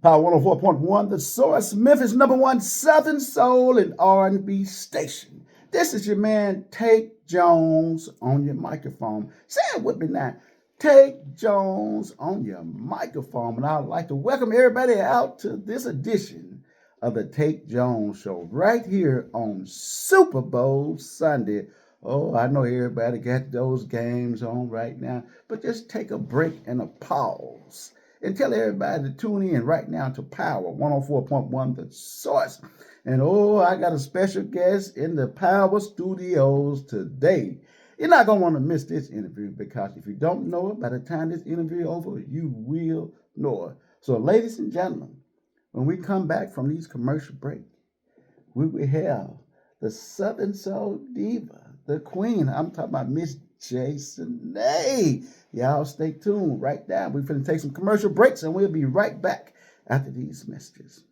Power 104.1, The Source, Memphis #1 Southern Soul and R&B station. This is your man, Tate Jones, on your microphone. Say it with me now. Tate Jones on your microphone. And I'd like to welcome everybody out to this edition of the Tate Jones Show right here on Super Bowl Sunday. Oh, I know everybody got those games on right now, but just take a break and a pause and tell everybody to tune in right now to Power 104.1 The Source. And oh, I got a special guest in the Power Studios today. You're not going to want to miss this interview because if you don't know it, by the time this interview is over, you will know it. So, ladies and gentlemen, when we come back from these commercial breaks, we will have the Southern Soul Diva, the Queen. I'm talking about Miss Jason. Y'all stay tuned right now. We're going to take some commercial breaks and we'll be right back after these messages.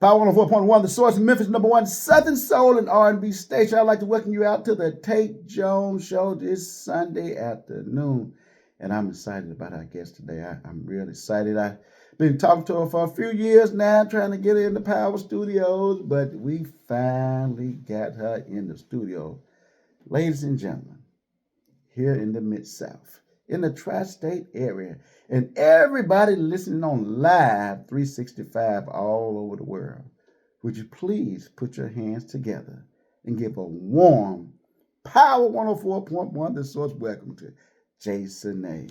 Power 104.1, The Source, Memphis #1 Southern Soul and R&B station. I'd like to welcome you out to the Tate Jones Show this Sunday afternoon. And I'm excited about our guest today. I'm really excited. I've been talking to her for a few years now, trying to get her in the Power Studios, but we finally got her in the studio. Ladies and gentlemen, here in the Mid-South, in the tri-state area, and everybody listening on live 365 all over the world, would you please put your hands together and give a warm Power 104.1 The Source welcome to Jason A.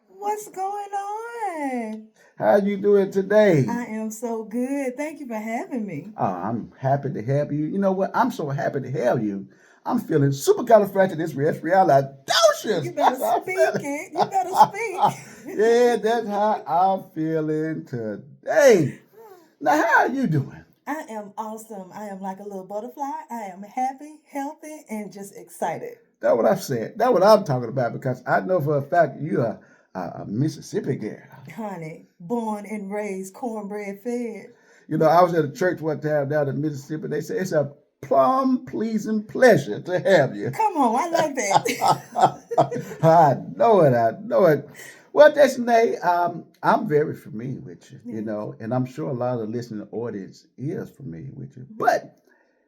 What's going on? How you doing today? I am so good. Thank you for having me. I'm happy to have you. You know what? I'm so happy to have you. I'm feeling supercalifragilisticexpialidocious. You better speak it. You better speak. Yeah, that's how I'm feeling today. Now, how are you doing? I am awesome. I am like a little butterfly. I am happy, healthy, and just excited. That's what I'm saying. That's what I'm talking about because I know for a fact you are a Mississippi girl. Honey, born and raised, cornbread fed. You know, I was at a church one time down in Mississippi. They said it's a plum-pleasing pleasure to have you. Come on, I like that. I know it. Well, Destiny, I'm very familiar with you, you know, and I'm sure a lot of the listening audience is familiar with you. But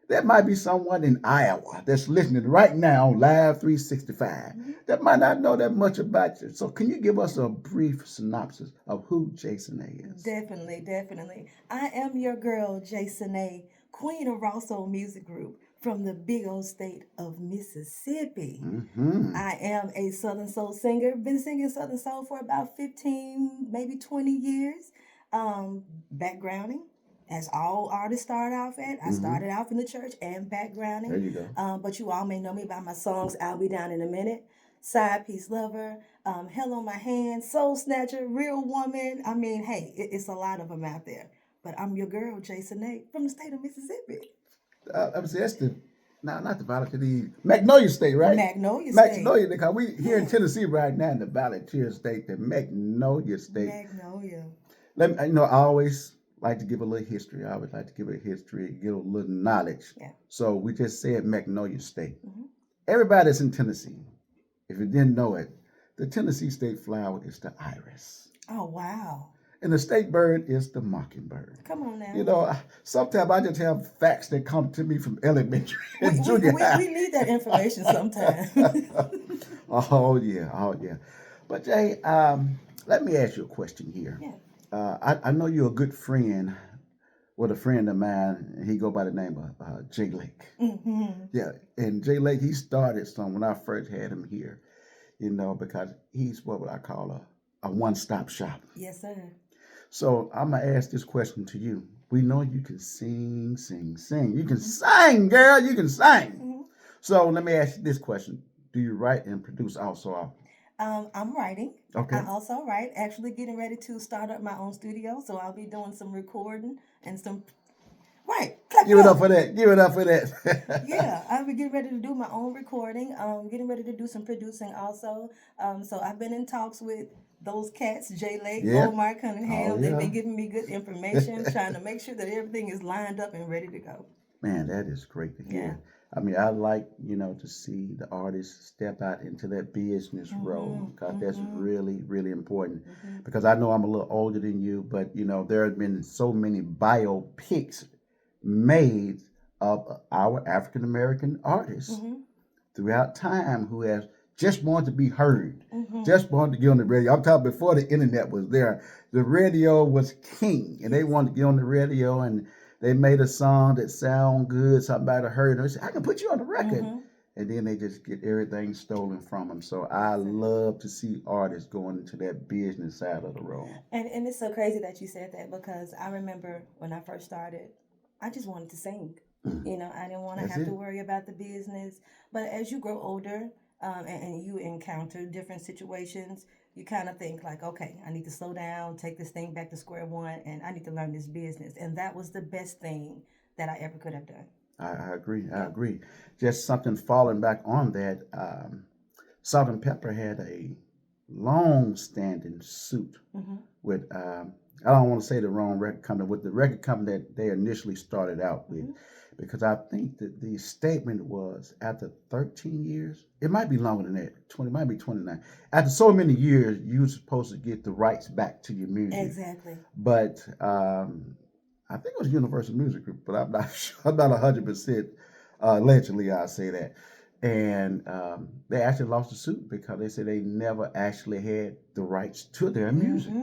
there might be someone in Iowa that's listening right now on Live 365 that might not know that much about you. So can you give us a brief synopsis of who Jason A is? Definitely. I am your girl, Jason A., Queen of Raw Soul Music Group from the big old state of Mississippi. I am a Southern Soul singer. Been singing Southern Soul for about 15, maybe 20 years. Backgrounding, as all artists start off at. I started off in the church and backgrounding. There you go. But you all may know me by my songs, I'll Be Down in a Minute, Side Piece Lover, Hell on My Hand, Soul Snatcher, Real Woman. I mean, hey, it's a lot of them out there. But I'm your girl, Jason A., from the state of Mississippi. That's not the Valley, Magnolia State, right? Magnolia State. Magnolia, because we here in Tennessee right now in the Volunteer State, the Magnolia State. Magnolia. I always like to give a little history. I always like to give a history, give a little knowledge. Yeah. So we just said Magnolia State. Everybody that's in Tennessee, if you didn't know it, the Tennessee state flower is the iris. Oh, wow. And the state bird is the mockingbird. Come on now. You know, sometimes I just have facts that come to me from elementary and junior high. We need that information sometimes. Oh, yeah. But, Jay, let me ask you a question here. Yeah. I know you're a good friend with a friend of mine, and he go by the name of Jay Lake. Yeah, and Jay Lake, he started some when I first had him here, you know, because he's what would I call a one-stop shop. Yes, sir. So I'm going to ask this question to you. We know you can sing. You can sing, girl. You can sing. So let me ask you this question. Do you write and produce also? I'm writing. Okay. I also write. Actually getting ready to start up my own studio. So I'll be doing some recording and some... Right. Give it up for that. Yeah, I'll be getting ready to do my own recording. Getting ready to do some producing also. So I've been in talks with those cats, Jay Lake, Omar Cunningham. They've been giving me good information, trying to make sure that everything is lined up and ready to go. Man, that is great to hear. I mean, I like, to see the artists step out into that business role because that's really, really important. Because I know I'm a little older than you, but, there have been so many biopics made of our African American artists throughout time who have just wanted to be heard, just wanted to get on the radio. I'm talking before the internet was there. The radio was king, and they wanted to get on the radio, and they made a song that sound good. Somebody heard it. They said, I can put you on the record. And then they just get everything stolen from them. So I love to see artists going into that business side of the road. And it's so crazy that you said that because I remember when I first started, I just wanted to sing. I didn't want to have to worry about the business. But as you grow older and you encounter different situations, you kind of think like, okay, I need to slow down, take this thing back to square one, and I need to learn this business. And that was the best thing that I ever could have done. I agree. I agree. Just something falling back on that. Salt and Pepper had a long-standing suit with, I don't want to say the wrong record company, with the record company that they initially started out with. Because I think that the statement was after 13 years, it might be longer than that, 20, might be 29. After so many years, you're supposed to get the rights back to your music. Exactly. But I think it was Universal Music Group, but I'm not sure. I'm not 100%. Allegedly, I'll say that. And they actually lost the suit because they said they never actually had the rights to their music.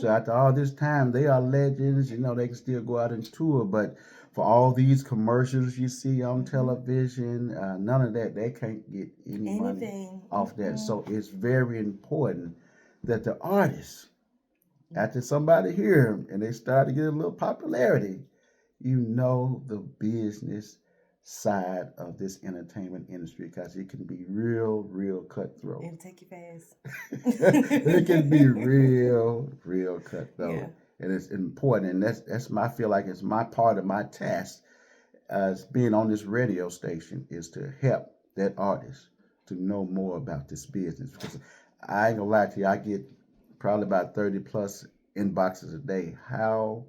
So after all this time, they are legends. They can still go out and tour, but for all these commercials you see on television, none of that, they can't get any money off that. So it's very important that the artists, after somebody hear them and they start to get a little popularity, the business side of this entertainment industry because it can be real, real cutthroat. It'll take you fast. It can be real, real cutthroat. Yeah. And it's important, and I feel like it's my part of my task as being on this radio station is to help that artist to know more about this business. Because I ain't gonna lie to you, I get probably about 30 plus inboxes a day. How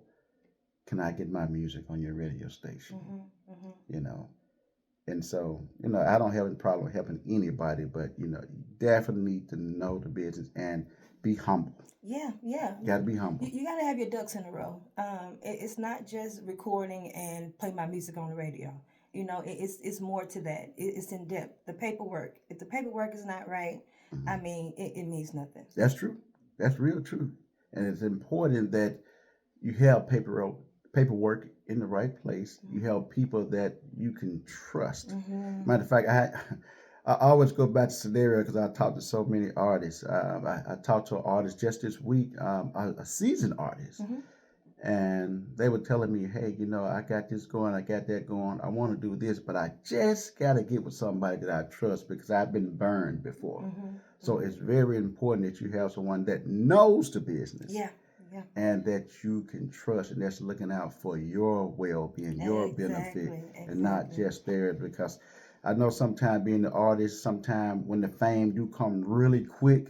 can I get my music on your radio station? And so, I don't have any problem helping anybody, but you definitely need to know the business and be humble. Yeah. You gotta be humble. You gotta have your ducks in a row. It's not just recording and play my music on the radio. It's more to that. It's in depth. The paperwork. If the paperwork is not right, I mean, it means nothing. That's true. That's real true. And it's important that you have paperwork in the right place. You have people that you can trust. Matter of fact, I always go back to scenario because I talk to so many artists. I talked to an artist just this week, a seasoned artist, and they were telling me, hey, I got this going, I got that going, I want to do this, but I just got to get with somebody that I trust because I've been burned before. So it's very important that you have someone that knows the business. Yeah. And that you can trust and that's looking out for your well-being, your benefit, and not just theirs. Because I know sometimes being the artist, sometimes when the fame do come really quick,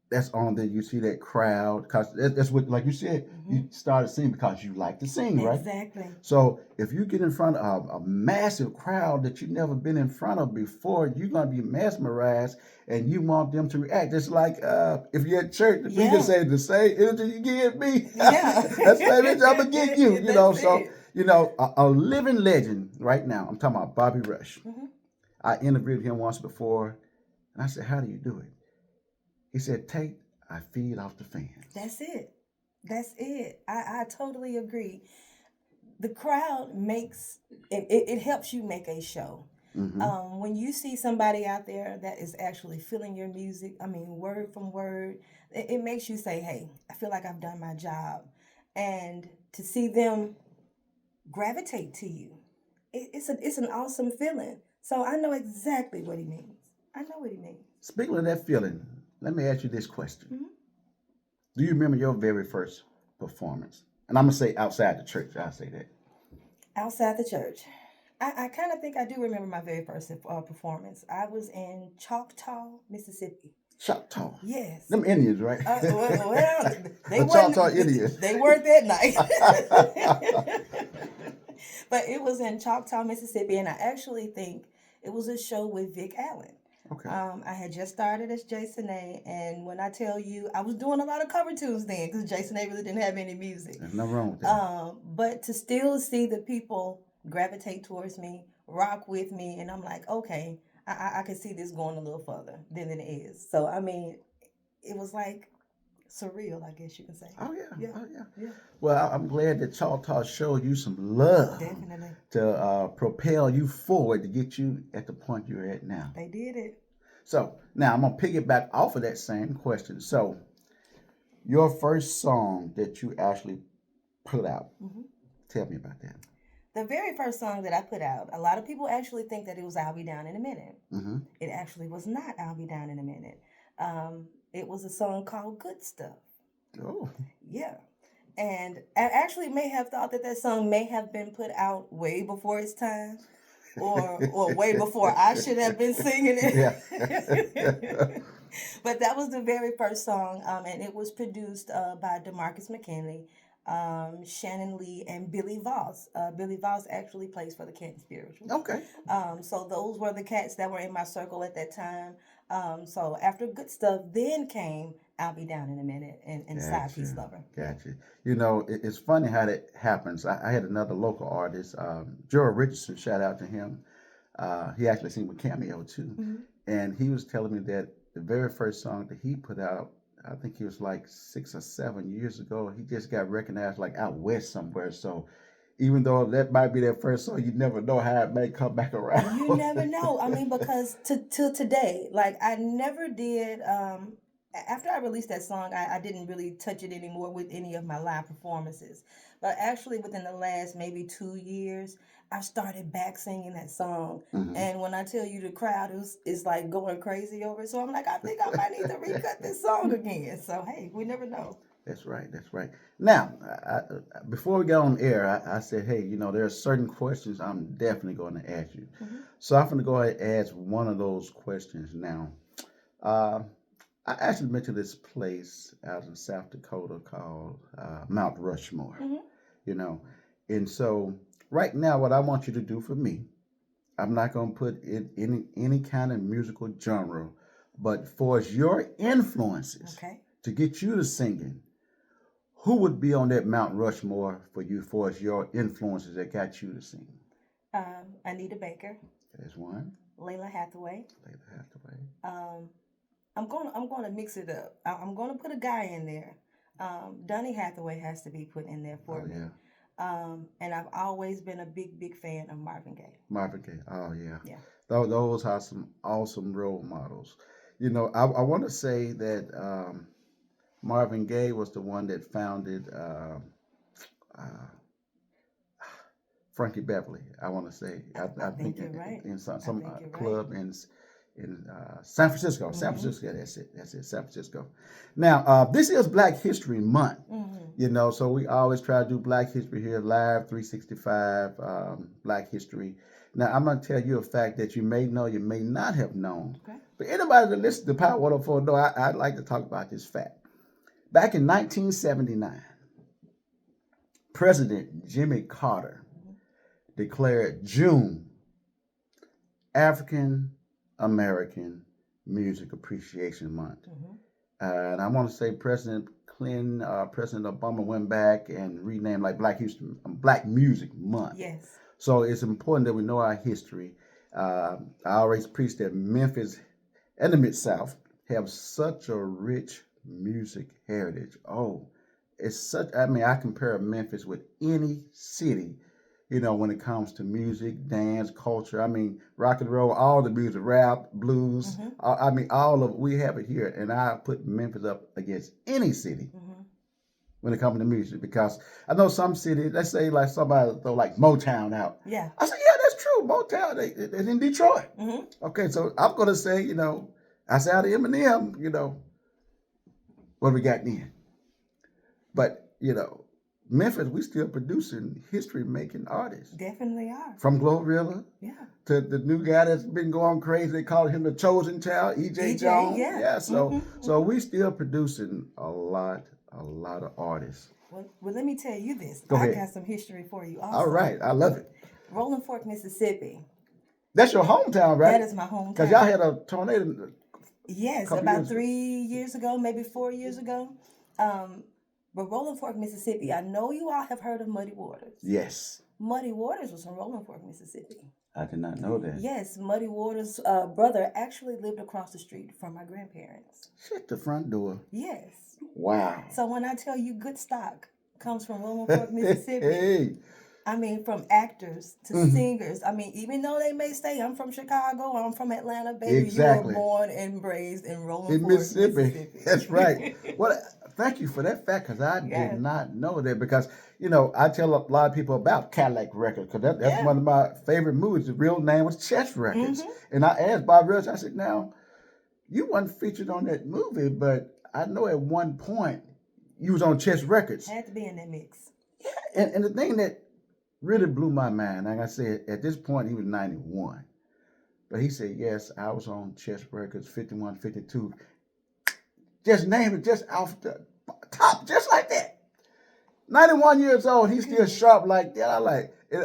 that's on that you see that crowd. Because that's what, like you said, you started singing because you like to sing, right? Exactly. So if you get in front of a massive crowd that you've never been in front of before, you're going to be mesmerized and you want them to react. Just like if you're at church, the preacher say the same energy you give me. That's the same energy I'm going to give you. A living legend right now, I'm talking about Bobby Rush. I interviewed him once before and I said, how do you do it? He said, Tate, I feed off the fans. That's it. I totally agree. The crowd makes, it helps you make a show. When you see somebody out there that is actually feeling your music, I mean, word from word, it makes you say, hey, I feel like I've done my job. And to see them gravitate to you, it's an awesome feeling. So I know exactly what he means. Speaking of that feeling, let me ask you this question. Do you remember your very first performance? And I'm going to say outside the church. I'll say that. Outside the church. I kind of think I do remember my very first performance. I was in Choctaw, Mississippi. Choctaw? Yes. Them Indians, right? They the Choctaw Indians. They weren't that nice. But it was in Choctaw, Mississippi, and I actually think it was a show with Vic Allen. Okay. I had just started as Jason A, and when I tell you, I was doing a lot of cover tunes then because Jason A really didn't have any music. There's nothing wrong with that. But to still see the people gravitate towards me, rock with me, and I'm like, okay, I can see this going a little further than it is. So I mean, it was like surreal, I guess you can say. Oh yeah. Yeah. Oh yeah. Yeah, Well, I'm glad that Choctaw showed you some love definitely. to propel you forward to get you at the point you're at now. They did it. So now I'm gonna piggyback off of that same question. So your first song that you actually put out, tell me about that. The very first song that I put out, a lot of people actually think that it was I'll Be Down in a Minute. Mm-hmm. It actually was not I'll Be Down in a Minute. It was a song called Good Stuff. Oh. Yeah. And I actually may have thought that that song may have been put out way before its time. Or way before I should have been singing it. Yeah. But that was the very first song, and it was produced by DeMarcus McKinley, Shannon Lee, and Billy Voss. Billy Voss actually plays for the Canton Spirituals. Okay. So those were the cats that were in my circle at that time. So after Good Stuff, then came I'll Be Down in a Minute and Side Piece Lover. Gotcha. You know, it's funny how that happens. I had another local artist, Gerald Richardson, shout out to him. He actually sing with Cameo too. Mm-hmm. And he was telling me that the very first song that he put out, I think he was like 6 or 7 years ago, he just got recognized like out west somewhere. So even though that might be their first song, you never know how it may come back around. You never know. I mean, because till today, like I never did. After I released that song, I didn't really touch it anymore with any of my live performances. But actually, within the last maybe 2 years, I started back singing that song. Mhm. And when I tell you the crowd is like going crazy over it, so I'm like, I think I might need to recut this song again. So hey, we never know. That's right. That's right. Now, before we go on air, I said, hey, you know, there are certain questions I'm definitely going to ask you. Mm-hmm. So I'm going to go ahead and ask one of those questions now. I actually went to this place out in South Dakota called Mount Rushmore, Mm-hmm. you know. And so right now, what I want you to do for me, I'm not going to put in any kind of musical genre, but for your influences Okay. to get you to singing, who would be on that Mount Rushmore for you for your influences that got you to sing? Anita Baker, There's one. Layla Hathaway. Layla Hathaway. I'm gonna mix it up. I'm gonna put a guy in there. Donny Hathaway has to be put in there for Oh, me. yeah. And I've always been a big fan of Marvin Gaye. Marvin Gaye. Oh, yeah. Yeah. Those are some awesome role models. You know, I want to say that Marvin Gaye was the one that founded Frankie Beverly. I want to say. I think think you're right. in some think you're club in San Francisco. San Mhm. Francisco. That's it. That's it. San Francisco. Now, this is Black History Month. Mm-hmm. You know, so we always try to do Black History here live, 365 Black History. Now, I'm going to tell you a fact that you may know, you may not have known. Okay. But anybody that listens to Power 104 know I'd like to talk about this fact. Back in 1979, President Jimmy Carter declared June African American Music Appreciation Month. Mm-hmm. And I want to say President Clinton, President Obama went back and renamed like Black Music Month. Yes. So it's important that we know our history. I always preach that Memphis and the Mid-South have such a rich music heritage. Oh, it's such, I mean, I compare Memphis with any city, you know, when it comes to music, dance, culture. I mean, rock and roll, all the music, rap, blues. Mm-hmm. I mean, all of we have it here. And I put Memphis up against any city Mm-hmm. when it comes to music, because I know some cities, let's say like somebody throw like Motown out. Yeah. I said, yeah, that's true. Motown, they're in Detroit. Mm-hmm. Okay, so I'm going to say, you know, I say out of Eminem, you know, what we got then. But, you know, Memphis, we still producing history-making artists. Definitely are. From Glorilla Yeah. to the new guy that's been going crazy. They call him the chosen child, E.J. EJ, Jones. yeah. So Mm-hmm. so we still producing a lot of artists. Well, let me tell you this. Go I ahead. got some history for you also. All right, I love it. Rolling Fork, Mississippi. That's your hometown, right? That is my Because y'all hometown. had a tornado a Yes, couple about years ago. 3 years ago, maybe 4 years ago. Um, but Rolling Fork, Mississippi, I know you all have heard of Muddy Waters. Yes. Muddy Waters was from Rolling Fork, Mississippi. I did not know that. Yes, Muddy Waters' brother actually lived across the street from my grandparents. Shut the front door. Yes. Wow. So when I tell you good stock comes from Rolling Fork, Mississippi, Hey. I mean, from actors to Mhm. singers. I mean, even though they may say, I'm from Chicago, I'm from Atlanta, baby, Exactly. you were born and raised in Rolling In Fork, Mississippi. Mississippi. That's right. Well, thank you for that fact because I Yeah. did not know that because, you know, I tell a lot of people about Cadillac Records because that's Yeah. one of my favorite movies. The real name was Chess Records. Mhm. And I asked Bob Rich, I said, now, you wasn't featured on that movie, but I know at one point you was on Chess Records. Had to be in that mix. And the thing that really blew my mind, like I said, at this point he was 91. But he said, yes, I was on Chess Records 51, 52. Just name it just off the top, just like that. 91 years old, he's still sharp like that.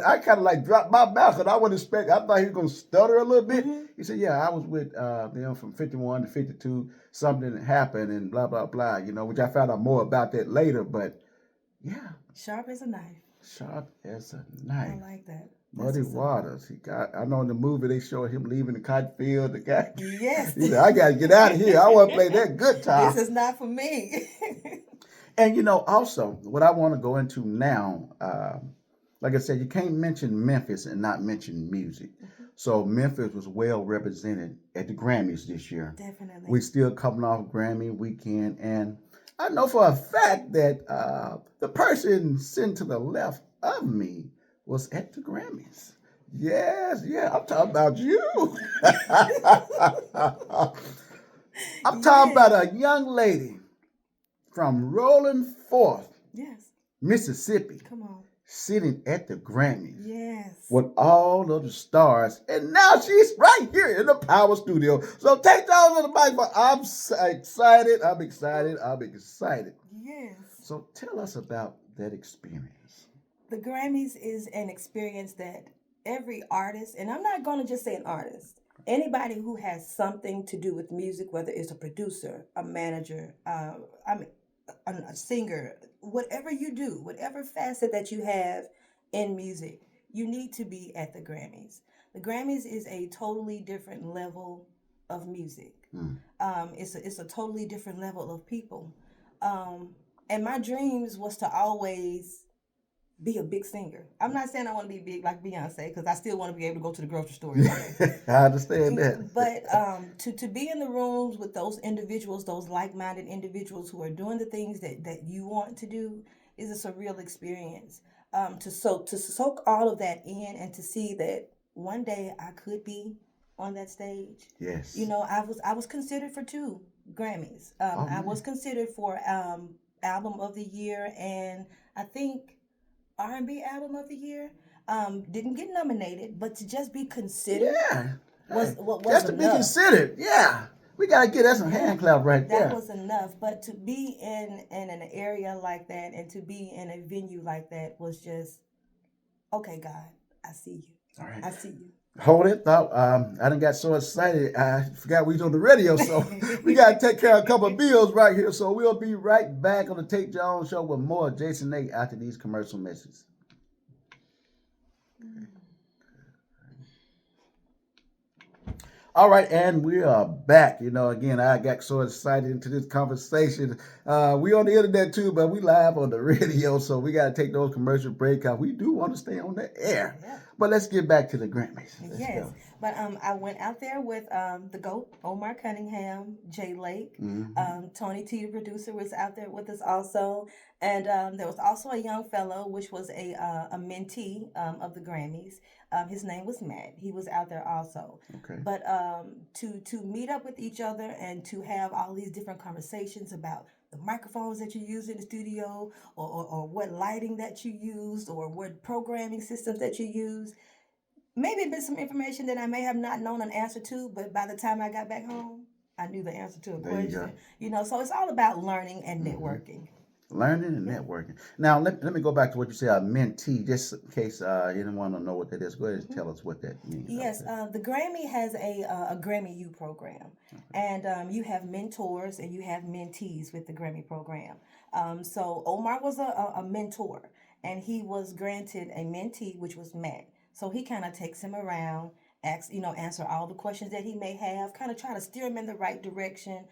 I kind of like dropped my mouth because I wouldn't expect, I thought he was going to stutter a little bit. Mhm. He said, yeah, I was with them from 51 to 52. Something happened and blah, blah, blah, you know, which I found out more about that later. But yeah, Sharp as a knife. sharp as a I knife. like that. Muddy what's up. Waters. He got. I know in the movie they showed him leaving the cotton field. The guy. Yes. He said, "I got to get out of here. I want to play that good time." This is not for me. And you know, also what I want to go into now, like I said, you can't mention Memphis and not mention music. So Memphis was well represented at the Grammys this year. Definitely. We still coming off Grammy weekend, and I know for a fact that the person sitting to the left of me was at the Grammys. Yes, yeah, I'm talking about you. I'm talking about a young lady from Rolling Fork, Yes. Mississippi, Come on. sitting at the Grammys Yes. with all of the stars, and now she's right here in the Power Studio. So take down on the mic, but I'm excited. I'm excited. I'm excited. Yes. So tell us about that experience. The Grammys is an experience that every artist, and I'm not going to just say an artist, anybody who has something to do with music, whether it's a producer, a manager, a singer, whatever you do, whatever facet that you have in music, you need to be at the Grammys. The Grammys is a totally different level of music. It's a totally different level of people. And my dreams was to always be a big singer. I'm not saying I want to be big like Beyonce because I still want to be able to go to the grocery store. I understand that. But to be in the rooms with those individuals, those like-minded individuals who are doing the things that you want to do, is a surreal experience. To soak all of that in and to see that one day I could be on that stage. Yes. You know, I was considered for 2 Grammys. I was considered for Album of the Year and I think R&B Album of the Year. Didn't get nominated, but to just be considered was just to enough. be considered. Yeah, we gotta get that some hand clap right there. That was enough. But to be in an area like that and to be in a venue like that was just okay. God, I see you. All right. I see you. Hold it thought. I done got so excited I forgot we was on the radio, so we gotta take care of a couple of bills right here. So we'll be right back on the Tate Jones Show with more Jason A after these commercial messages. All right, and we are back. You know, again, I got so excited into this conversation. We on the internet too, but we live on the radio, so we got to take those commercial breaks out. We do want to stay on the air. Yeah. But let's get back to the Grammys. Let's Yes, go. but I went out there with the GOAT, Omar Cunningham, Jay Lake, Tony T, the producer, was out there with us also, and there was also a young fellow, which was a mentee of the Grammys. His name was Matt. He was out there also. Okay. But to meet up with each other and to have all these different conversations about the microphones that you use in the studio or what lighting that you used or what programming systems that you use. Maybe a bit some information that I may have not known an answer to, but by the time I got back home, I knew the answer to a There you question. go. You know, so it's all about learning and networking. Learning and Yeah. networking. Now, let me go back to what you said, a mentee, just in case anyone don't know what that is. Go ahead and Mhm. tell us what that means. Yes, the Grammy has a Grammy U program, and you have mentors and you have mentees with the Grammy program. So Omar was a mentor, and he was granted a mentee, which was Matt. So he kind of takes him around, asks, answer all the questions that he may have, kind of try to steer him in the right direction,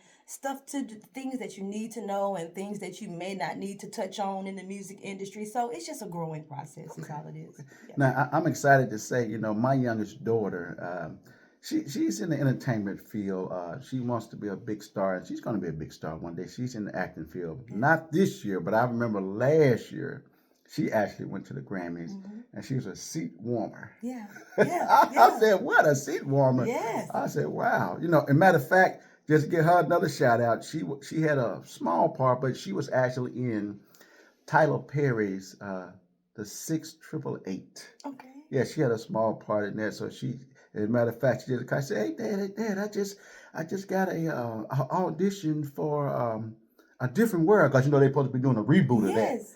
things that you need to know and things that you may not need to touch on in the music industry. So it's just a growing process, is Okay. all it is. Yeah. Now, I'm excited to say, my youngest daughter, she's in the entertainment field. She wants to be a big star, and she's going to be a big star one day. She's in the acting field. Yeah. Not this year, but I remember last year, she actually went to the Grammys, Hmm. and she was a seat warmer. Yeah. Yeah. I Yeah. said, what, a seat warmer? Yes. I said, wow. As a matter of fact, just to give her another shout out, she had a small part, but she was actually in Tyler Perry's The Six Triple Eight. Okay. Yeah, she had a small part in there. So as a matter of fact, she did. I said, hey, Dad, I just got a audition for a different world because they're supposed to be doing a reboot of that. Yes.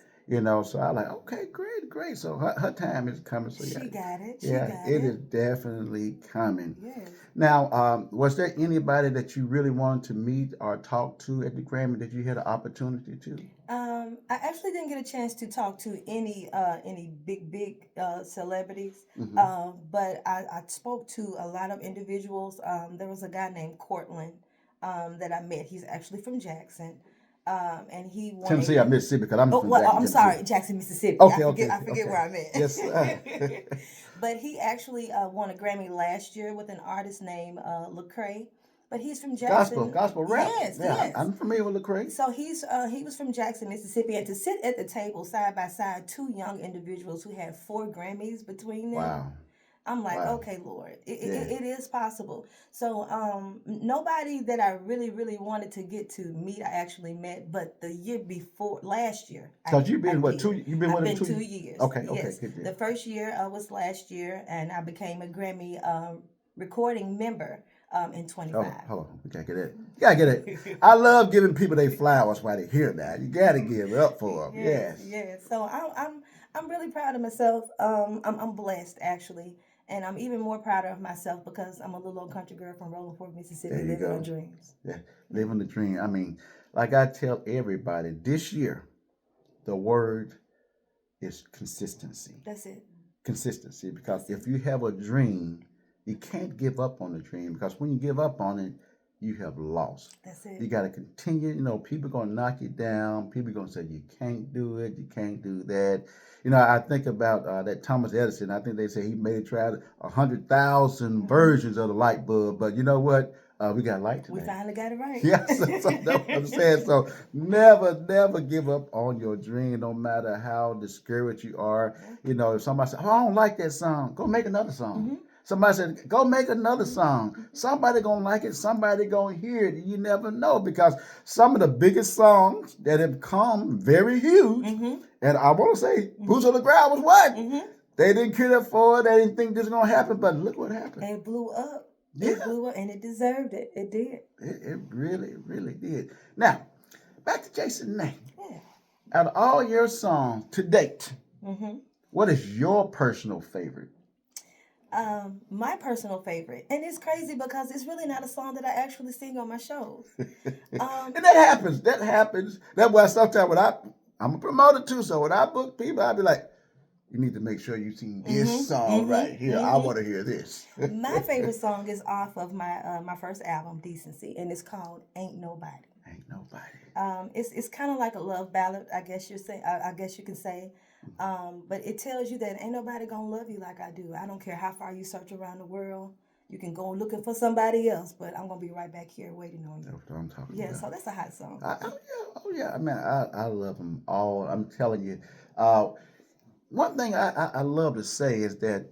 So I like, okay, great. So her time is coming. So She got it. She yeah, got it is it. definitely coming. Yes. Now, was there anybody that you really wanted to meet or talk to at the Grammy that you had an opportunity to? I actually didn't get a chance to talk to any big celebrities, Hmm. but I spoke to a lot of individuals. There was a guy named Cortland that I met. He's actually from Jackson, and he won Tennessee or a. Mississippi, because I'm Oh, from well, Jackson, I'm Tennessee. sorry, Jackson, Mississippi. Okay, I forget okay. where I'm Yes, sir. at. But he actually won a Grammy last year with an artist named Lecrae. But he's from Jackson. Gospel rap. Yes, Yeah, yes. I'm familiar with Lecrae. So he was from Jackson, Mississippi, and to sit at the table side by side, two young individuals who had four Grammys between them. Wow, I'm like, wow. okay, Lord, Yeah. it is possible. So nobody that I really wanted to get to meet, I actually met, but the year before, last year, Because I did. you've been I've with him been 2 2 years? years. Okay, Yes, good deal. the first year was last year, and I became a Grammy recording member in '25. Hold on. We gotta get it. You gotta get it. I love giving people their flowers while they hear that. You gotta give it up for them. Yes, Yes. yes. So I'm really proud of myself. I'm blessed actually, and I'm even more proud of myself because I'm a little old country girl from Rolling Fork, Mississippi, There you living on go. dreams. Yeah. Yeah, Living the dream. I mean, like I tell everybody, this year, the word is consistency. that's it. Consistency. Because That's if it. you have a dream, you can't give up on the dream, because when you give up on it, you have lost. That's You it. got to continue. People going to knock you down. People going to say you can't do it. You can't do that. I think about that Thomas Edison. I think they say he may have tried 100,000 Hmm. versions of the light bulb, but you know what? We got light We today. finally got it right. Yes, so that's what I'm saying. So never give up on your dream, no matter how discouraged you are. Yeah. If somebody says, "Oh, I don't like that song," go make another song. Hmm. Somebody said, "Go make another Hmm. song." Hmm. Somebody gonna like it. Somebody gonna hear it. You never know, because some of the biggest songs that have come very huge, Hmm. and I want to say, Hmm. "Boots on the Ground" was what? Hmm. They didn't care for it. They didn't think this was gonna happen, but look what happened. It blew up. It Yeah. blew up, and it deserved it. It did. It really did. Now, back to Jason Name. Yeah. Out of all your songs to date, Hmm. what is your personal favorite? My personal favorite, and it's crazy because it's really not a song that I actually sing on my shows. Um, And that happens. That happens. That's why sometimes I'm a promoter too, so when I book people, I'll be like, you need to make sure you sing this mhm, song mhm, right here. I mhm. want to hear this. My favorite song is off of my first album, Decency, and it's called "Ain't Nobody." Ain't nobody. It's kind of like a love ballad, I guess you say. I guess you can say, but it tells you that ain't nobody gonna love you like I do. I don't care how far you search around the world. You can go looking for somebody else, but I'm gonna be right back here waiting on you. That's what I'm talking Yeah, about. so that's a hot song. Oh yeah. I mean, I love them all. I'm telling you. Uh, One thing I love to say is that,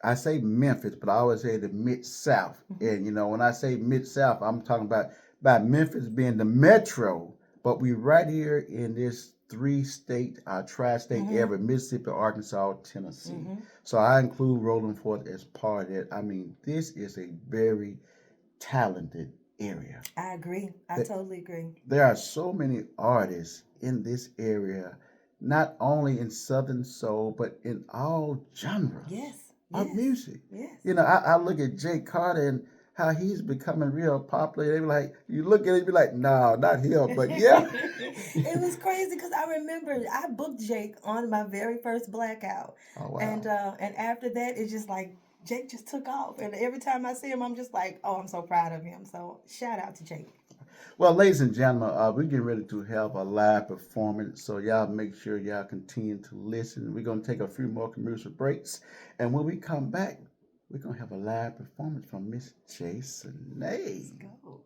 I say Memphis, but I always say the Mid South. Hmm. And when I say Mid South, I'm talking about Memphis being the metro, but we right here in this three-state, tri-state Hmm. area: Mississippi, Arkansas, Tennessee. Hmm. So I include Rolling Forth as part of it. I mean, this is a very talented area. I agree. I Th- totally agree. There are so many artists in this area, not only in Southern soul, but in all genres Yes. of Yes. music. Yes. You know, I look at Jay Carter and how he's becoming real popular. They be like, you look at it, you be like, no, not him, but yeah. It was crazy because I remember I booked Jake on my very first blackout, Oh and wow. after that it's just like Jake just took off, and every time I see him, I'm just like, oh, I'm so proud of him. So shout out to Jake. Well, ladies and gentlemen, we're getting ready to have a live performance, so y'all make sure y'all continue to listen. We're gonna take a few more commercial breaks, and when we come back, we're gonna have a live performance from Miss Jason Let's A. go.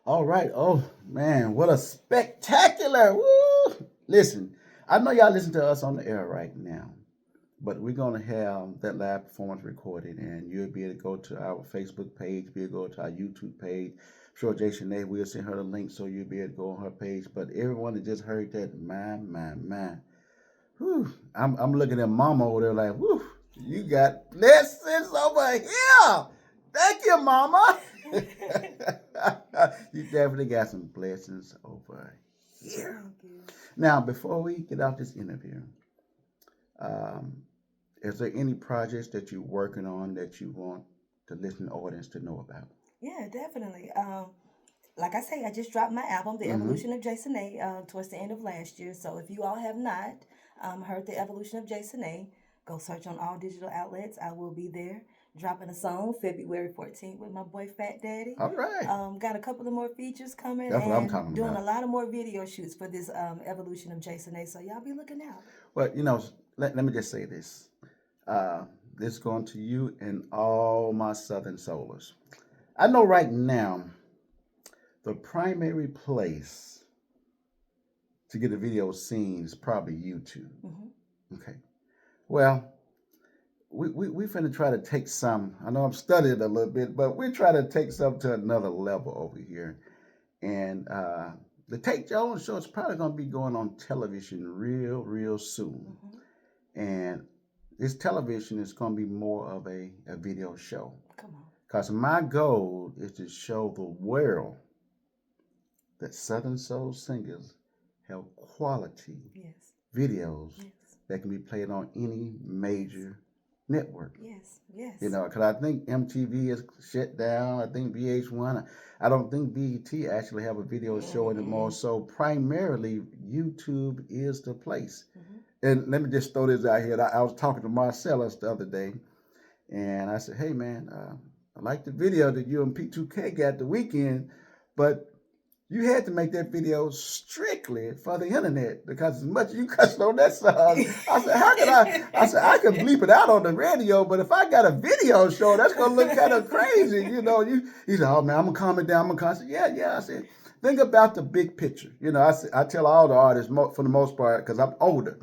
All right. Oh man, what a spectacular! Woo! Listen, I know y'all listen to us on the air right now, but we're gonna have that live performance recorded, and you'll be able to go to our Facebook page, be able to go to our YouTube page. I'm sure Jason A will send her the link so you'll be able to go on her page. But everyone that just heard that, my, whew, I'm looking at Mama over there like, whew, you got blessings over here. Thank you, Mama. You definitely got some blessings over here. Thank you. Now, before we get off this interview, um, is there any projects that you're working on that you want the listening audience to know about? Yeah, definitely. Like I say, I just dropped my album, The Mm-hmm. Evolution of Jason A, towards the end of last year. So if you all have not heard The Evolution of Jason A, go search on all digital outlets. I will be there dropping a song February 14th with my boy Fat Daddy. All right. Got a couple of more features coming That's what I'm and talking doing a about. lot of more video shoots for this Evolution of Jason A. So y'all be looking out. Well, you know, let me just say this. Uh, this is going to you and all my Southern Soulers. I know right now the primary place to get a video seen is probably YouTube. Hmm. Okay. Well, we finna try to take some. I know I'm studying a little bit, but we're trying to take some to another level over here. And the Tate Jones show is probably gonna be going on television real soon. Hmm. And this television is gonna be more of a video show. Come on. Because my goal is to show the world that Southern Soul singers have quality Yes. videos Yes. that can be played on any major network. Yes. Yes. You know, because I think MTV is shut down. I think VH1. I don't think BET actually have a video show anymore. Mm-mm. So primarily, YouTube is the place. Hmm. And let me just throw this out here. I was talking to Marcellus the other day, and I said, "Hey man, I like the video that you and P2K got the weekend, but you had to make that video strictly for the internet because as much as you cussed on that song, I said, how can I? I said, I can bleep it out on the radio, but if I got a video show, that's gonna look kind of crazy, you know. He said, oh man, I'm gonna calm it down. I'm gonna calm it. Yeah. I said, think about the big picture. You know, I tell all the artists for the most part because I'm older.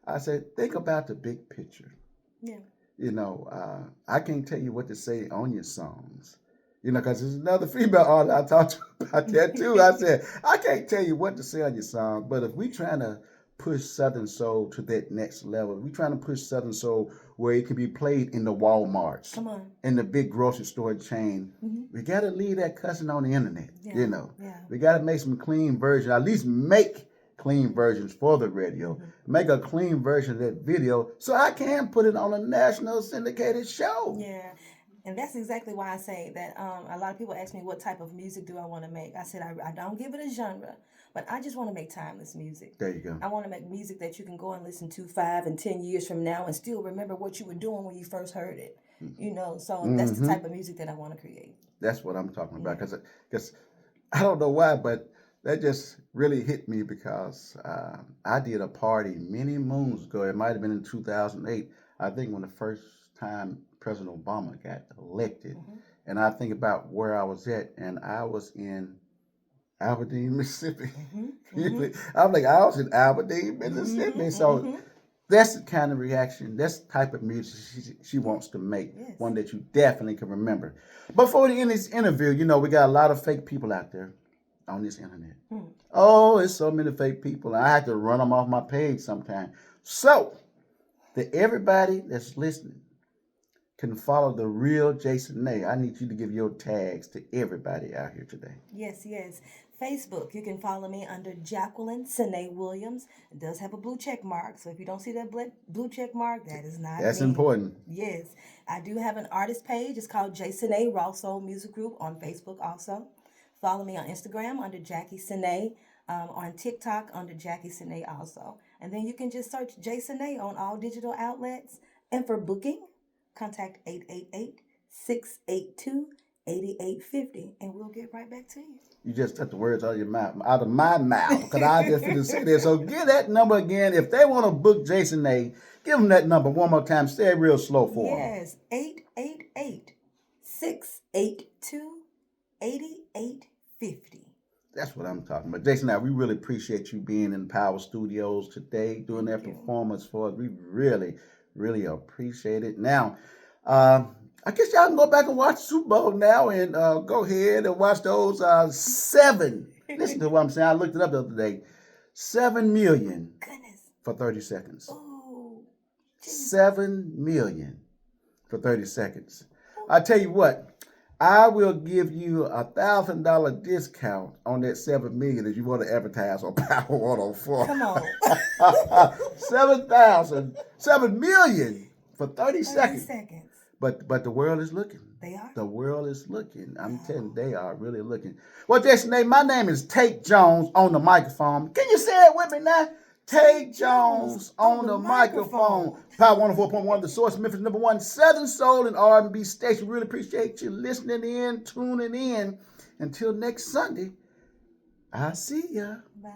I said, think about the big picture. Yeah. You know, I can't tell you what to say on your songs. You know, because there's another female artist I talked to about that too. I said, I can't tell you what to say on your song, but if we trying to push Southern Soul to that next level, we trying to push Southern Soul where it can be played in the Walmarts, Come on. in the big grocery store chain, Hmm. we got to leave that cussing on the internet. Yeah. You know, Yeah. we got to make some clean versions, at least make clean versions for the radio. Mm-hmm. Make a clean version of that video so I can put it on a national syndicated show. Yeah. And that's exactly why I say that a lot of people ask me what type of music do I want to make. I said I don't give it a genre, but I just want to make timeless music. There you go. I want to make music that you can go and listen to 5 and 10 years from now and still remember what you were doing when you first heard it. You know, so that's the type of music that I want to create. That's what I'm talking about. Yeah. Because I don't know why, but that just really hit me because I did a party many moons ago. It might have been in 2008. I think when the first time President Obama got elected. Hmm. And I think about where I was at, and I was in Aberdeen, Mississippi. Hmm. I'm like, I was in Aberdeen, Mississippi. Hmm. So Hmm. that's the kind of reaction, that's the type of music she wants to make, Yes. one that you definitely can remember. Before we end this interview, you know, we got a lot of fake people out there on this internet. Hmm. Oh, it's so many fake people. I have to run them off my page sometimes. So, to everybody that's listening, can follow the real Jason A, I need you to give your tags to everybody out here today. Yes, yes. Facebook, you can follow me under Jacqueline Sine Williams. It does have a blue check mark, so if you don't see that blue check mark, that is not That's me. important. Yes, I do have an artist page. It's called Jason A. Raw Soul Music Group on Facebook also. Follow me on Instagram under Jackie Sine, on TikTok under Jackie Sine also. And then you can just search Jason A on all digital outlets. And for booking, contact 888-682-8850, and we'll get right back to you. You just took the words out of your mouth, out of my mouth, because I just didn't say that. So give that number again. If they want to book Jason A, give them that number one more time. Say it real slow for them. Yes, 888-682-8850. That's what I'm talking about. Jason, now we really appreciate you being in Power Studios today, doing that performance for us. We really, really appreciate it. Now, I guess y'all can go back and watch Super Bowl now and go ahead and watch those 7. Listen to what I'm saying. I looked it up the other day. 7 million Goodness. for 30 seconds. Oh, 7 million for 30 seconds. I tell you what, I will give you $1,000 discount on that 7 million if you want to advertise on Power 104. Come on. 7 million for 30 seconds. seconds. But the world is looking. They are? The world is looking. I'm telling you, they are really looking. Well, Jason, my name is Tate Jones on the microphone. Can you say it with me now? Tate Jones on the microphone. Power 104.1, the source, Memphis #1 Southern Soul and R&B station. Really appreciate you listening in, tuning in. Until next Sunday, I'll see ya. Bye.